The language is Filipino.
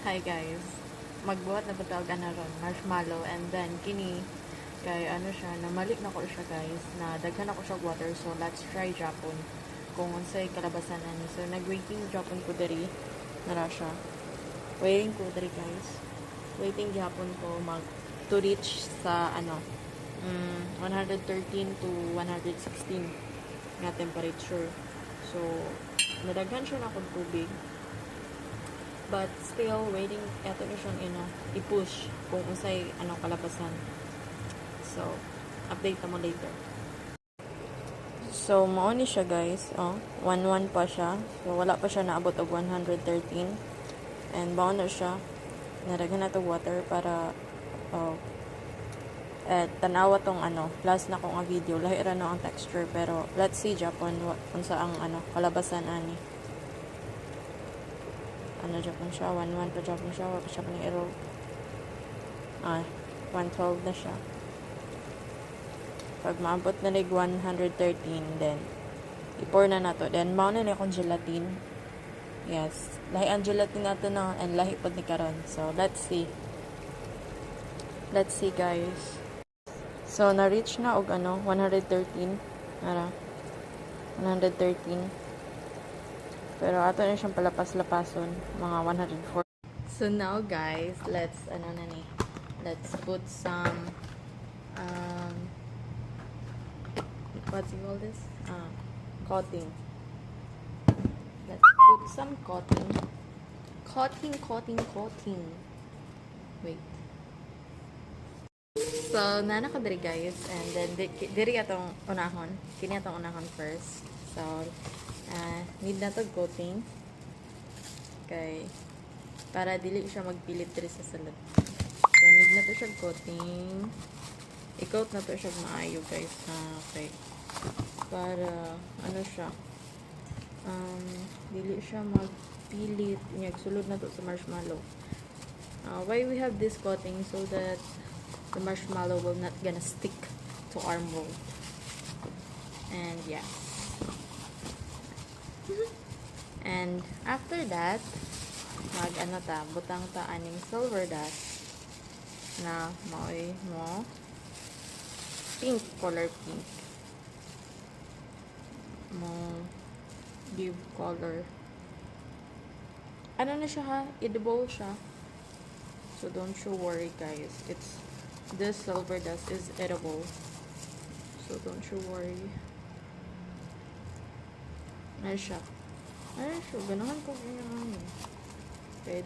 Hi guys, magbuhat na patawag na ron, marshmallow, and then kini, kay ano siya, namalik na ko siya guys, na daghan ako siya water, so let's try Japon, kung unsay kalabasan ani. So nag-waiting Japon ko diri, nara siya, waiting ko diri guys, waiting Japon ko to reach sa 113 to 116 nga temperature. So nadaghan siya na akong tubig, but still waiting eto na siyang i-push kung unsay kalabasan. So update mo later. So mao ni siya guys, 11 pa siya, so wala pa siya naabot og 113, and mao na siya, nadaghan na to water para tanawa tong plus na ko nga video, lahi ra no ang texture, pero let's see Japon unsa ang kalabasan ani. Japon siya, 11 pa Japon siya, wala pa siya pang error. 112 na siya. Pag maabot na lig 113, then i-pour na nato. Then mao na akong gelatin. Yes, lahi ang gelatin nato no, and lahi pod ni karon. So let's see guys. So na-reach na og 113. Ara 113. Pero ato na siyang palapas-lapason, mga 104. So now guys, let's put some what's it called this? Coating. Let's put some coating. Coating. Wait. So nana ko diri guys, and then diri atong unahon. Kini atong unahon first. So need na to coating kay para dili siya magpilit diri sa sulod. So need na to siya coating. I-coat na to siya maayo guys, okay, para siya dili siya magpilit niya, sulod na to sa marshmallow. Why we have this coating? So that the marshmallow will not gonna stick to our mold. And yeah. And after that, butang ta aning silver dust na maoy mo pink, color pink. Mo give color. Na siya ha? Edible siya. So don't you worry guys. This silver dust is edible. So don't you worry. Siya. Ganahan ko ganyan. Okay,